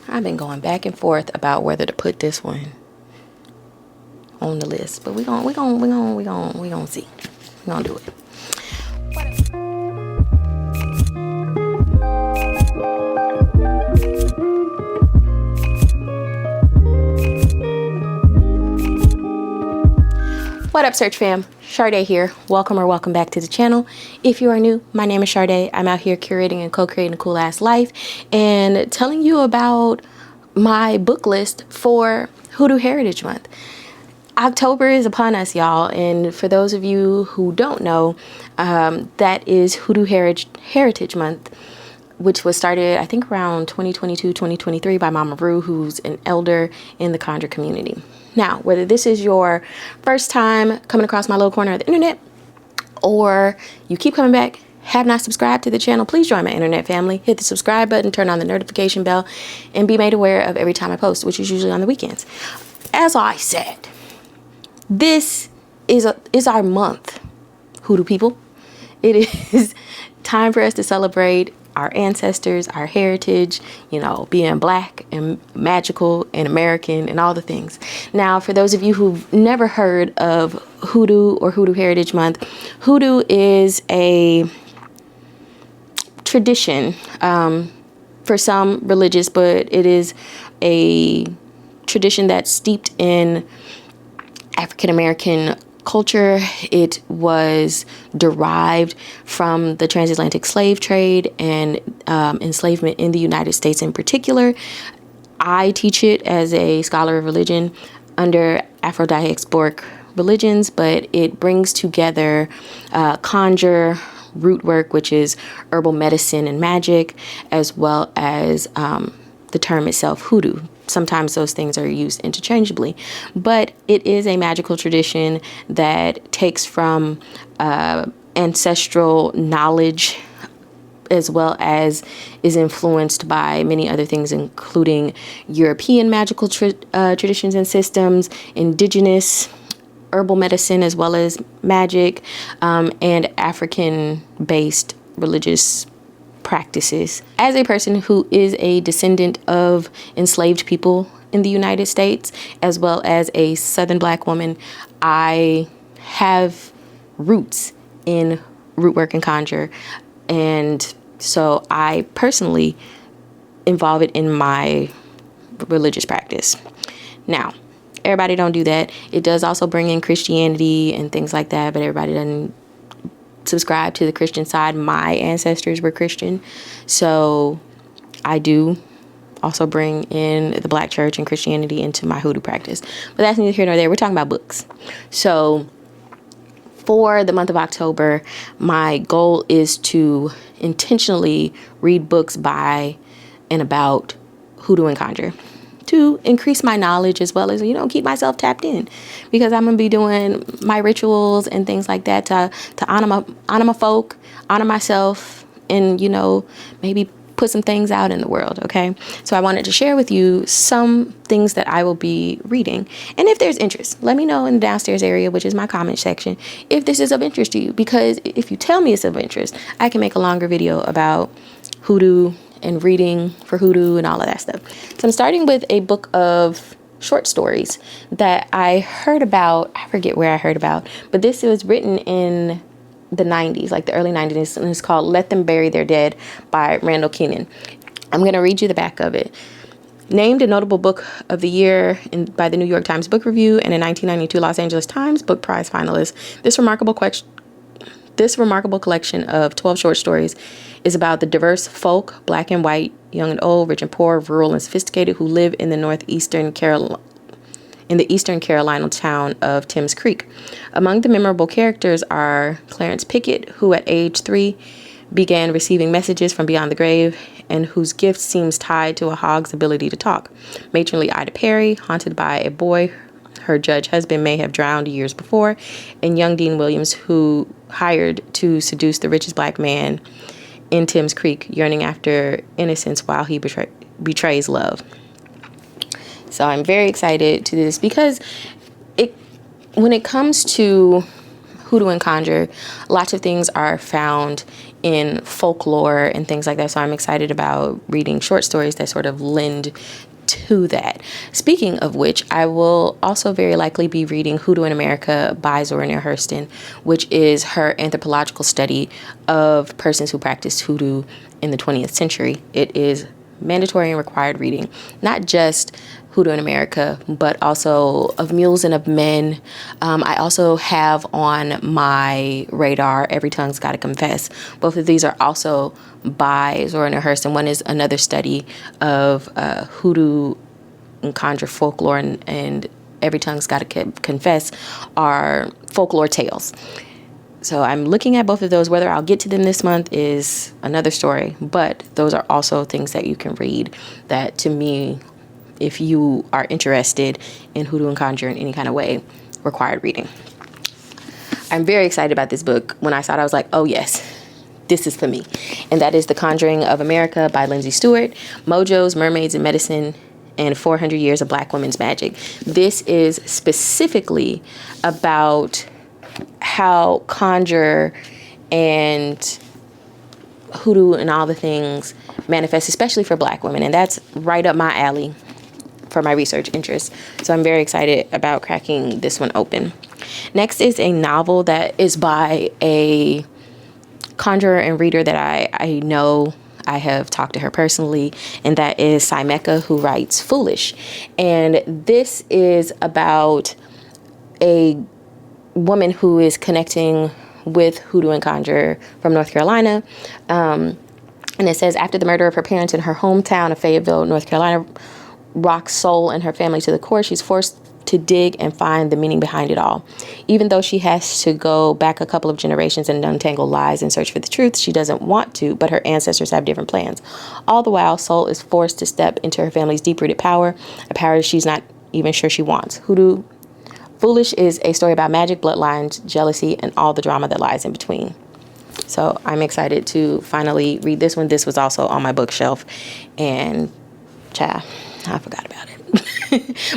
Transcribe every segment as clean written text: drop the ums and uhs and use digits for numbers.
I've been going back and forth about whether to put this one on the list, but we gonna see. We gonna do it. What up, Search fam? Sharde here. Welcome back to the channel. If you are new, my name is Sharde. I'm out here curating and co-creating a cool ass life and telling you about my book list for Hoodoo Heritage Month. October is upon us, y'all, and for those of you who don't know, that is Hoodoo Heritage Month, which was started, I think, around 2022, 2023 by Mama Rue, who's an elder in the Conjure community. Now, whether this is your first time coming across my little corner of the internet, or you keep coming back, have not subscribed to the channel, please join my internet family. Hit the subscribe button, turn on the notification bell, and be made aware of every time I post, which is usually on the weekends. As I said, this is our month, Hoodoo people. It is time for us to celebrate our ancestors, our heritage, you know, being black and magical and American and all the things. Now, for those of you who've never heard of Hoodoo or Hoodoo Heritage Month, Hoodoo is a tradition for some religious, but it is a tradition that's steeped in African American culture. It was derived from the transatlantic slave trade and enslavement in the United States in particular. I teach it as a scholar of religion under Afro-diasporic religions, but it brings together conjure, root work, which is herbal medicine and magic, as well as the term itself, hoodoo. Sometimes those things are used interchangeably, but it is a magical tradition that takes from ancestral knowledge, as well as is influenced by many other things, including European magical traditions and systems, indigenous herbal medicine, as well as magic, and African-based religious practices. As a person who is a descendant of enslaved people in the United States, as well as a Southern Black woman, I have roots in root work and conjure, and so I personally involve it in my religious practice. Now, everybody don't do that. It does also bring in Christianity and things like that, but everybody doesn't subscribe to the Christian side. My ancestors were Christian, so I do also bring in the Black church and Christianity into my hoodoo practice, but that's neither here nor there. We're talking about books. So for the month of October, my goal is to intentionally read books by and about hoodoo and conjure, to increase my knowledge, as well as, you know, keep myself tapped in, because I'm gonna be doing my rituals and things like that to honor my folk, honor myself, and, you know, maybe put some things out in the world. Okay, so I wanted to share with you some things that I will be reading, and if there's interest, let me know in the downstairs area, which is my comment section, if this is of interest to you, because if you tell me it's of interest, I can make a longer video about hoodoo and reading for hoodoo and all of that stuff. So I'm starting with a book of short stories that I heard about. I forget where I heard about, but this was written in the 90s, like the early 90s, and it's called Let Them Bury Their Dead by Randall Keenan. I'm going to read you the back of it. Named a notable book of the year by the New York Times Book Review and a 1992 Los Angeles Times Book Prize finalist, this remarkable collection of 12 short stories is about the diverse folk, black and white, young and old, rich and poor, rural and sophisticated, who live in the eastern Carolina town of Timms Creek. Among the memorable characters are Clarence Pickett, who at age 3 began receiving messages from beyond the grave and whose gift seems tied to a hog's ability to talk. Matronly Ida Perry, haunted by a boy her judge husband may have drowned years before, and young Dean Williams, who hired to seduce the richest black man in Timms Creek, yearning after innocence while he betrays love. So I'm very excited to this, because when it comes to hoodoo and conjure, lots of things are found in folklore and things like that. So I'm excited about reading short stories that sort of lend to that. Speaking of which, I will also very likely be reading Hoodoo in America by Zora Neale Hurston, which is her anthropological study of persons who practiced hoodoo in the 20th century. It is mandatory and required reading, not just Hoodoo in America, but also Of Mules and of Men. I also have on my radar Every Tongue's Gotta Confess. Both of these are also by Zora Neale Hurston. One is another study of hoodoo and conjure folklore, and Every Tongue's Gotta Confess are folklore tales. So I'm looking at both of those. Whether I'll get to them this month is another story, but those are also things that you can read that, to me, if you are interested in hoodoo and conjure in any kind of way, required reading. I'm very excited about this book. When I saw it, I was like, oh yes, this is for me. And that is The Conjuring of America by Lindsey Stewart, Mojos, Mermaids, and Medicine, and 400 Years of Black Women's Magic. This is specifically about how conjure and hoodoo and all the things manifest, especially for Black women. And that's right up my alley for my research interest. So I'm very excited about cracking this one open. Next is a novel that is by a conjurer and reader that I know. I have talked to her personally, and that is Sai Mecca, who writes Foolish. And this is about a woman who is connecting with hoodoo and conjure from North Carolina. And it says, after the murder of her parents in her hometown of Fayetteville, North Carolina, rocks soul and her family to the core, she's forced to dig and find the meaning behind it all. Even though she has to go back a couple of generations and untangle lies and search for the truth, she doesn't want to, but her ancestors have different plans. All the while, Soul is forced to step into her family's deep-rooted power, a power she's not even sure she wants. Foolish is a story about magic, bloodlines, jealousy, and all the drama that lies in between. So I'm excited to finally read this one. This was also on my bookshelf, and child, I forgot about it.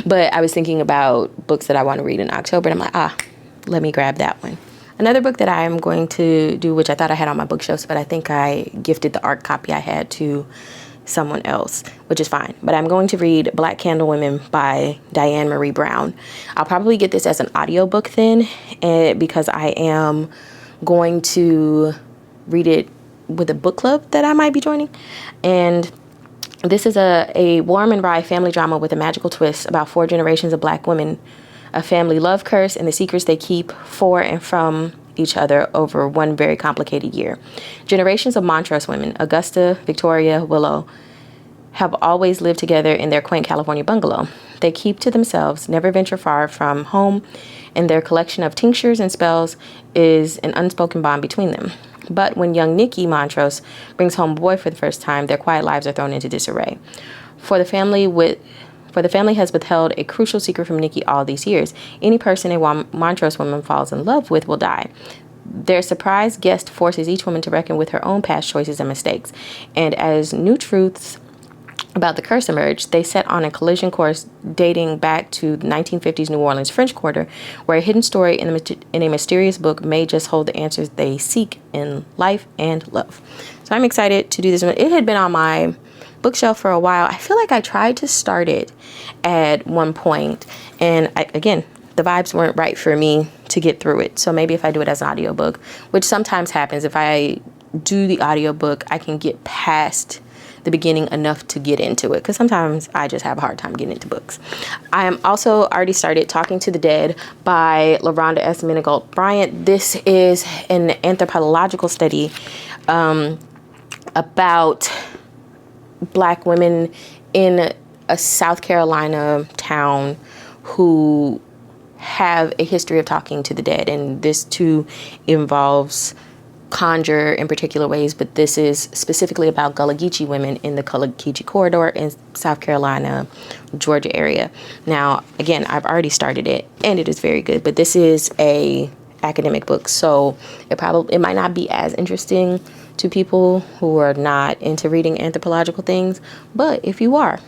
But I was thinking about books that I want to read in October, and I'm like, let me grab that one. Another book that I am going to do, which I thought I had on my bookshelves, but I think I gifted the art copy I had to someone else, which is fine. But I'm going to read Black Candle Women by Diane Marie Brown. I'll probably get this as an audiobook then, because I am going to read it with a book club that I might be joining. And this is a warm and wry family drama with a magical twist about 4 generations of Black women, a family love curse, and the secrets they keep for and from each other over one very complicated year. Generations of Montrose women, Augusta, Victoria, Willow, have always lived together in their quaint California bungalow. They keep to themselves, never venture far from home, and their collection of tinctures and spells is an unspoken bond between them. But when young Nikki Montrose brings home a boy for the first time, their quiet lives are thrown into disarray. For the family has withheld a crucial secret from Nikki all these years. Any person a Montrose woman falls in love with will die. Their surprise guest forces each woman to reckon with her own past choices and mistakes. And as new truths about the curse emerge, they set on a collision course dating back to the 1950s New Orleans French Quarter, where a hidden story in a mysterious book may just hold the answers they seek in life and love. So I'm excited to do this one. It had been on my bookshelf for a while. I feel like I tried to start it at one point, and again, the vibes weren't right for me to get through it. So maybe if I do it as an audiobook, which sometimes happens, if I do the audiobook, I can get past the beginning enough to get into it, because sometimes I just have a hard time getting into books. I am also already started Talking to the Dead by LaRonda S. Menigault Bryant. This is an anthropological study about Black women in a South Carolina town who have a history of talking to the dead, and this too involves conjure in particular ways, but this is specifically about Gullah Geechee women in the Gullah Geechee corridor in South Carolina, Georgia area. Now, again, I've already started it, and it is very good, but this is a academic book, so it might not be as interesting to people who are not into reading anthropological things, but if you are,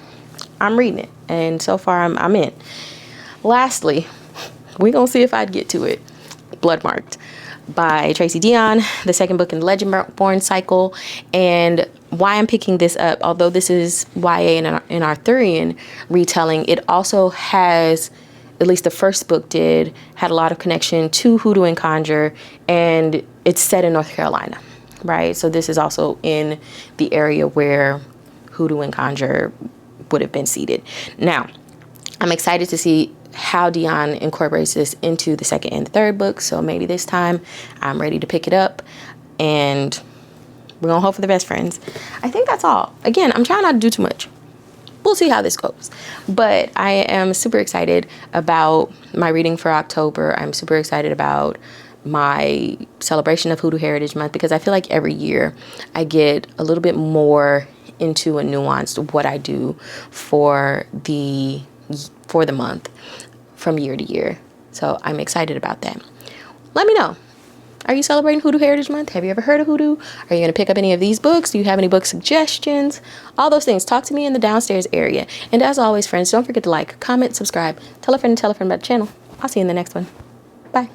I'm reading it, and so far I'm in. Lastly, we're gonna see if I'd get to it. Bloodmarked by Tracey Deonn, the second book in the Legendborn cycle. And why I'm picking this up, although this is YA and an Arthurian retelling, it also has, at least the first book had a lot of connection to Hoodoo and Conjure, and it's set in North Carolina, right? So this is also in the area where Hoodoo and Conjure would have been seated. Now, I'm excited to see how Deonn incorporates this into the second and the third book. So maybe this time I'm ready to pick it up, and we're gonna hope for the best, friends. I think that's all. Again, I'm trying not to do too much. We'll see how this goes. But I am super excited about my reading for October. I'm super excited about my celebration of Hoodoo Heritage Month, because I feel like every year I get a little bit more into a nuanced what I do for the month from year to year. So I'm excited about that. Let me know. Are you celebrating Hoodoo Heritage Month? Have you ever heard of Hoodoo? Are you going to pick up any of these books? Do you have any book suggestions? All those things. Talk to me in the downstairs area. And as always, friends, don't forget to like, comment, subscribe, tell a friend about the channel. I'll see you in the next one. Bye.